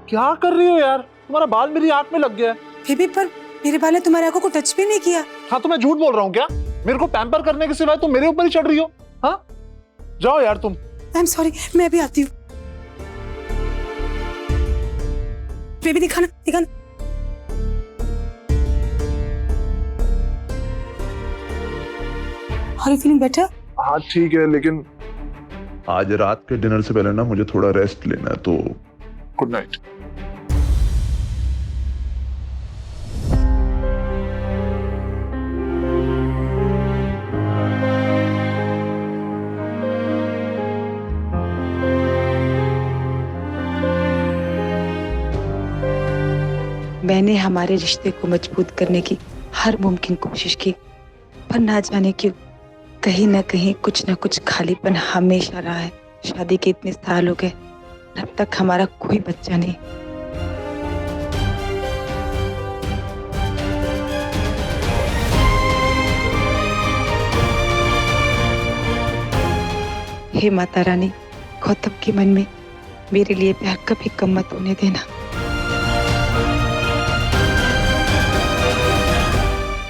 क्या कर रही हो यार? तुम्हारा बाल मेरी आंख में लग गया है। बेबी पर मेरे बाल ने तुम्हारे आंखों को टच भी नहीं किया। हाँ तो मैं झूठ बोल रहा हूँ क्या? मेरे को पैम्पर करने के सिवाय तुम मेरे ऊपर ही चढ़ रही हो। हाँ जाओ यार तुम। आई एम सॉरी, मैं अभी आती हूँ। बेबी दिखाना दिखाना। Are you feeling better? हाँ ठीक है, लेकिन आज रात के डिनर से पहले ना मुझे थोड़ा रेस्ट लेना है, तो गुड नाइट। मैंने हमारे रिश्ते को मजबूत करने की हर मुमकिन कोशिश की, पर ना जाने क्यों कहीं ना कहीं कुछ ना कुछ खालीपन हमेशा रहा है। शादी के इतने साल हो गए, अब तक हमारा कोई बच्चा नहीं। हे माता रानी, गौतम के मन में मेरे लिए प्यार कभी कम मत होने देना।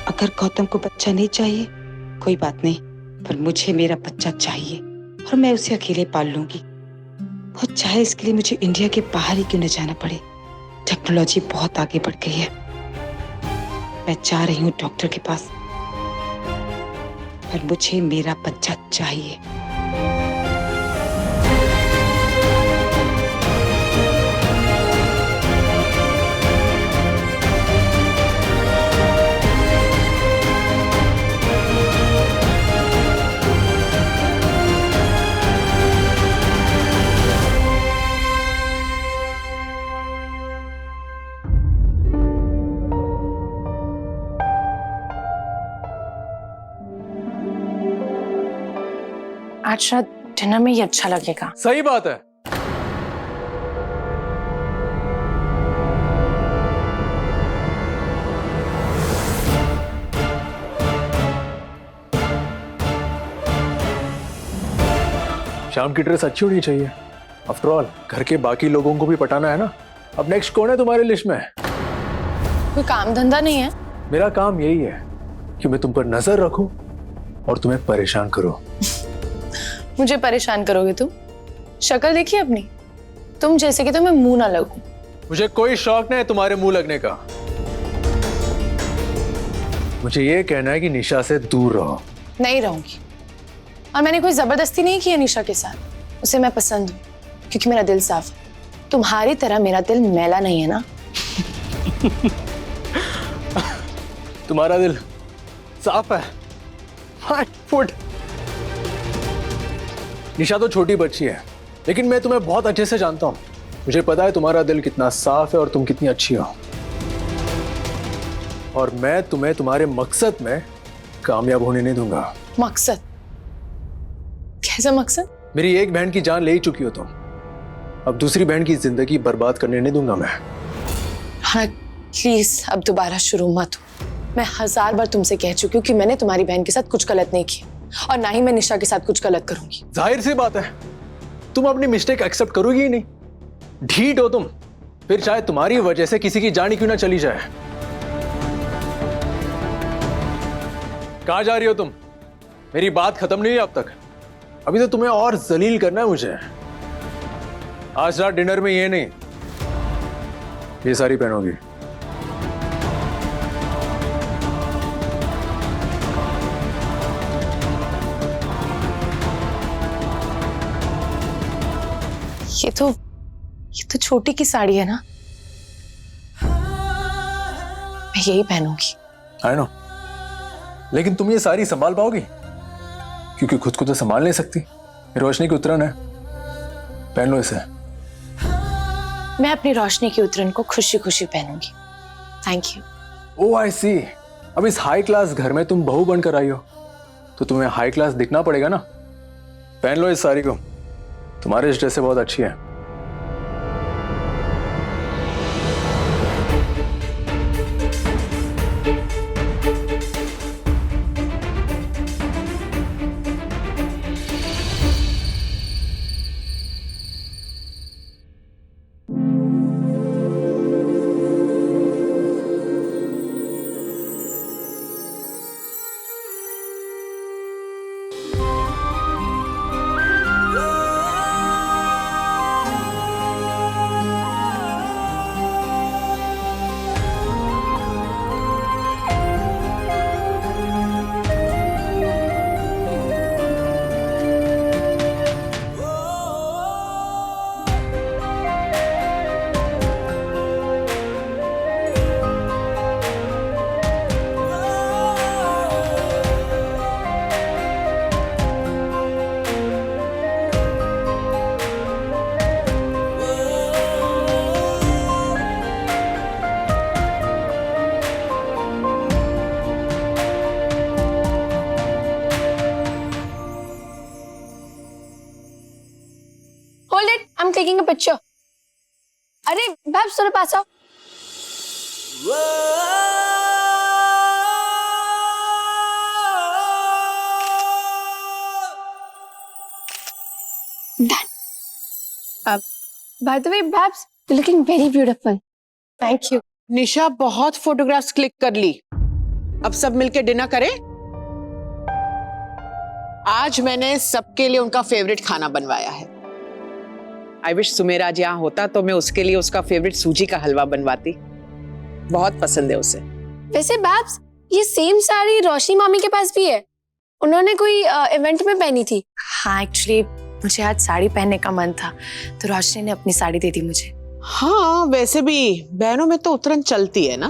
अगर गौतम को बच्चा नहीं चाहिए कोई बात नहीं, पर मुझे मेरा बच्चा चाहिए और मैं उसे अकेले पाल लूंगी। और चाहे इसके लिए मुझे इंडिया के बाहर ही क्यों न जाना पड़े। टेक्नोलॉजी बहुत आगे बढ़ गई है। मैं जा रही हूँ डॉक्टर के पास, पर मुझे मेरा बच्चा चाहिए। आज शायद डिनर में ही अच्छा लगेगा। सही बात है। शाम की ड्रेस अच्छी होनी चाहिए। आफ्टर ऑल घर के बाकी लोगों को भी पटाना है ना। अब नेक्स्ट कौन है तुम्हारी लिस्ट में? कोई काम धंधा नहीं है? मेरा काम यही है कि मैं तुम पर नजर रखूं और तुम्हें परेशान करूं। मुझे परेशान करोगे तुम? शक्ल देखी अपनी, तुम जैसे कि तुम्हें मुंह ना लगूं। मुझे कोई शौक नहीं है तुम्हारे मुंह लगने का। मुझे ये कहना है कि निशा से दूर रहो। नहीं रहूंगी, और मैंने कोई जबरदस्ती नहीं की है निशा के साथ। उसे मैं पसंद हूँ क्योंकि मेरा दिल साफ है। तुम्हारी तरह मेरा दिल मैला नहीं है ना। तुम्हारा दिल साफ है। Fine foot. निशा तो छोटी बच्ची है, लेकिन मैं तुम्हें बहुत अच्छे से जानता हूँ। मुझे पता है तुम्हारा दिल कितना साफ है और तुम कितनी अच्छी हो। और मैं तुम्हें तुम्हारे मकसद में कामयाब होने नहीं दूंगा। मकसद? कैसा मकसद? मेरी एक बहन की जान ले ही चुकी हो तुम, अब दूसरी बहन की जिंदगी बर्बाद करने नहीं दूंगा मैं। हाँ प्लीज अब दोबारा शुरू मत हो। मैं 1000 बार तुमसे कह चुकी हूँ कि मैंने तुम्हारी बहन के साथ कुछ गलत नहीं किया, और ना ही मैं निशा के साथ कुछ गलत करूंगी। जाहिर सी बात है, तुम अपनी मिस्टेक एक्सेप्ट करोगी ही नहीं। ढीठ हो तुम, फिर चाहे तुम्हारी वजह से किसी की जान ही क्यों ना चली जाए। कहाँ जा रही हो तुम? मेरी बात खत्म नहीं हुई अब तक। अभी तो तुम्हें और जलील करना है मुझे। आज रात डिनर में ये नहीं, ये सारी पहनोगी। ये तो छोटी की साड़ी है ना, मैं यही पहनूंगी। आई नो, लेकिन तुम ये सारी संभाल पाओगी? क्योंकि खुद को तो संभाल नहीं सकती। रोशनी की उतरन है, पहन लो इसे। मैं अपनी रोशनी की उतरन को खुशी खुशी पहनूंगी। Thank you. ओह आई सी। अब इस हाई क्लास घर में तुम बहू बनकर आई हो, तो तुम्हें हाई क्लास दिखना पड़ेगा ना। पहन लो इस साड़ी को, तुम्हारे इस ड्रेस से बहुत अच्छी है। Hold it, I am taking a picture. अरे बैब्स थोड़ा पास आओ। By the way, Babs, you're looking very beautiful. Thank you. निशा बहुत फोटोग्राफ्स क्लिक कर ली। अब सब मिलके डिनर करें। आज मैंने सबके लिए उनका फेवरेट खाना बनवाया है। आई विश सुमेरा आज यहाँ होता तो मैं उसके लिए उसका फेवरेट सूजी का हलवा बनवाती। बहुत पसंद है उसे। वैसे Babs, ये सेम साड़ी रोशनी मामी के पास भी है। उन्होंने कोई इवेंट में पहनी थी। हाँ, एक्चुअली मुझे आज साड़ी पहनने का मन था, तो रोशनी ने अपनी साड़ी दे दी मुझे। हाँ, वैसे भी बहनों में तो उतरन चलती है ना।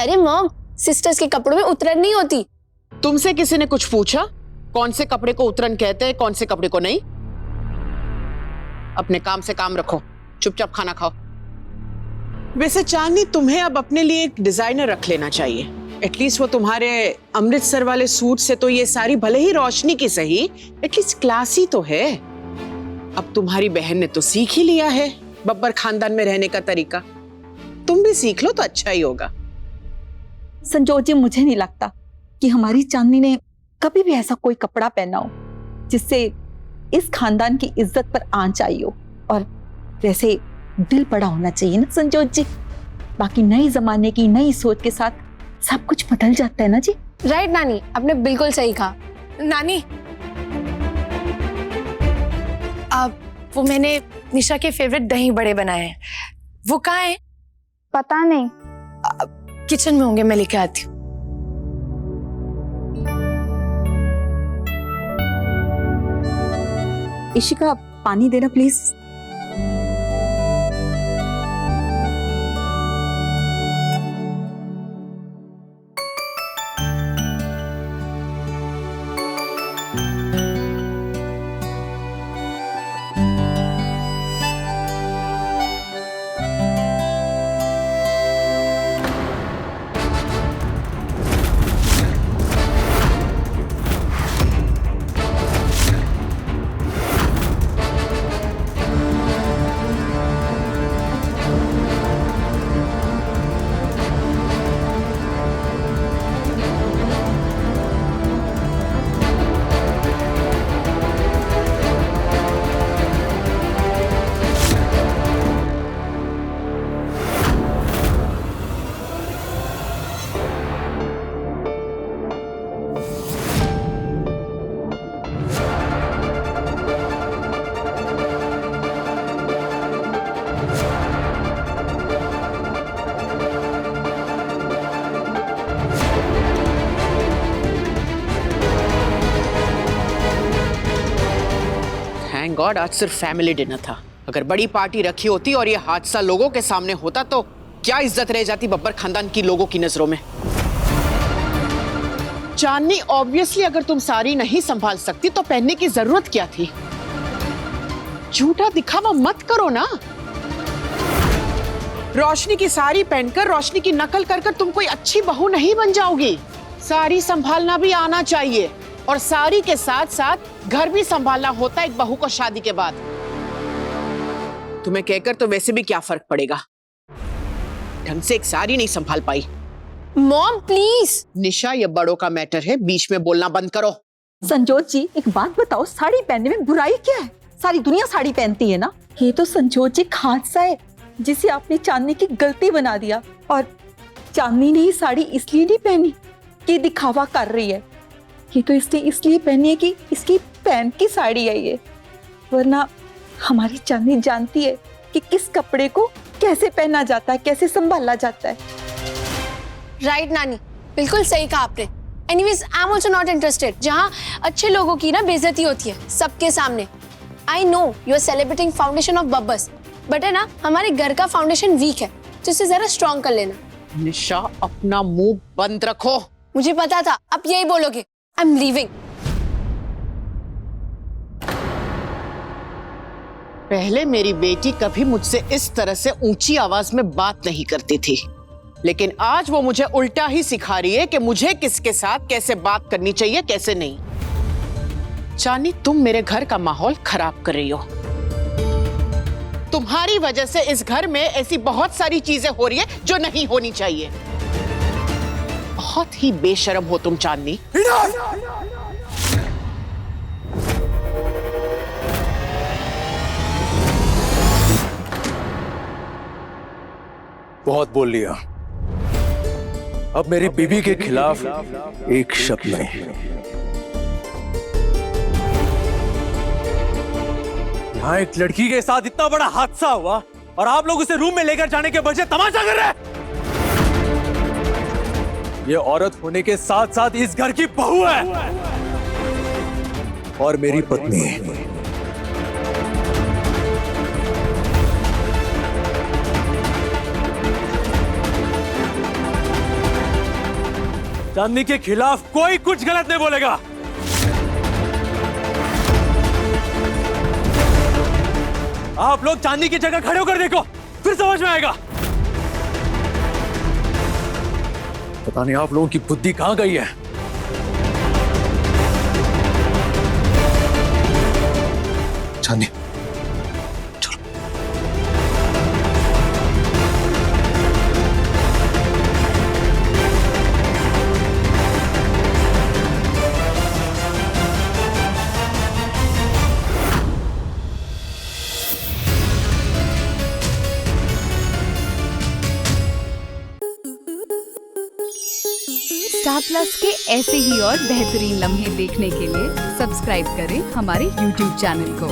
अरे मॉम, सिस्टर्स के कपड़ों में उतरन नहीं होती। तुमसे किसी ने कुछ पूछा कौन से कपड़े को उतरन कहते हैं, कौन से कपड़े को नहीं? अपने काम से काम रखो, चुपचाप खाना खाओ। वैसे चांदनी, तुम्हें अब अपने लिए एक डिजाइनर रख लेना चाहिए। एटलीस्ट वो तुम्हारे अमृतसर वाले सूट से तो ये सारी भले ही रोशनी की सही, एटलीस्ट क्लासी तो है। अब तुम्हारी बहन ने तो सीख ही लिया है बब्बर खानदान में रहने का तरीका। तुम भी सीख लो तो अच्छा ही होगा। संजोत जी, मुझे नहीं लगता कि हमारी चांदनी ने कभी भी ऐसा कोई कपड़ा पहना हो जिससे इस खानदान की इज्जत पर आंच आई हो। और वैसे दिल बड़ा होना चाहिए ना संजोत जी। बाकी नए जमाने की नई सोच के साथ सब कुछ बदल जाता है ना जी। राइट नानी, आपने बिल्कुल सही कहा। नानी, अब वो मैंने निशा के फेवरेट दही बड़े बनाए हैं, वो कहाँ है? पता नहीं। किचन में होंगे, मैं लेके आती हूँ। इशिका, पानी देना प्लीज। थैंक गॉड आज सिर्फ फैमिली डिनर था। अगर बड़ी पार्टी रखी होती और ये हादसा लोगों के सामने होता तो क्या इज्जत रह जाती बब्बर खानदान की लोगों की नजरों में। चांदनी, ऑब्वियसली अगर तुम साड़ी नहीं संभाल सकती तो पहनने की जरूरत क्या थी? झूठा दिखावा मत करो ना। रोशनी की साड़ी पहनकर रोशनी की नकल कर तुम कोई अच्छी बहू नहीं बन जाओगी। साड़ी संभालना भी आना चाहिए और साड़ी के साथ साथ घर भी संभालना होता है एक बहू को शादी के बाद। तुम्हें कहकर तो वैसे भी क्या फर्क पड़ेगा, ढंग से एक साड़ी नहीं संभाल पाई। Mom please. निशा, ये बड़ों का मैटर है, बीच में बोलना बंद करो। संजोत जी, एक बात बताओ, साड़ी पहनने में बुराई क्या है? सारी दुनिया साड़ी पहनती है ना। ये तो संजोत जी हादसा है जिसे आपने चांदनी की गलती बना दिया। और चांदनी ने ये साड़ी इसलिए नहीं पहनी कि दिखावा कर रही है, ये तो इसने इसलिए पहनी है कि इसकी बहन की साड़ी है ये। वरना हमारी चांदनी जानती है कि किस कपड़े को कैसे पहना जाता है, कैसे संभाला जाता है। राइट नानी, बिल्कुल सही कहा आपने। Anyways, I am also not interested जहाँ अच्छे लोगों की ना बेइज्जती होती है सबके सामने। I know you are celebrating foundation of Babbars, but है ना हमारे घर का फाउंडेशन वीक है, तो इसे जरा स्ट्रॉन्ग कर लेना। निशा, अपना मुंह बंद रखो। मुझे पता था अब यही बोलोगे। I am leaving. पहले मेरी बेटी कभी मुझसे इस तरह से ऊंची आवाज में बात नहीं करती थी, लेकिन आज वो मुझे उल्टा ही सिखा रही है कि मुझे किसके साथ कैसे बात करनी चाहिए, कैसे नहीं। चांदनी, तुम मेरे घर का माहौल खराब कर रही हो। तुम्हारी वजह से इस घर में ऐसी बहुत सारी चीजें हो रही है जो नहीं होनी चाहिए। बहुत ही बेशर्म हो तुम चांदनी। बहुत बोल लिया। अब मेरी बीवी के खिलाफ एक शब्द नहीं। यहाँ एक लड़की के साथ इतना बड़ा हादसा हुआ और आप लोग उसे रूम में लेकर जाने के बजाय तमाशा कर रहे हैं। ये औरत होने के साथ साथ इस घर की बहू है और मेरी पत्नी। चांदनी के खिलाफ कोई कुछ गलत नहीं बोलेगा। आप लोग चांदनी की जगह खड़े होकर देखो, फिर समझ में आएगा। पता नहीं आप लोगों की बुद्धि कहां गई है। चांदनी चलो। स्टार प्लस के ऐसे ही और बेहतरीन लम्हे देखने के लिए सब्सक्राइब करें हमारे YouTube चैनल को।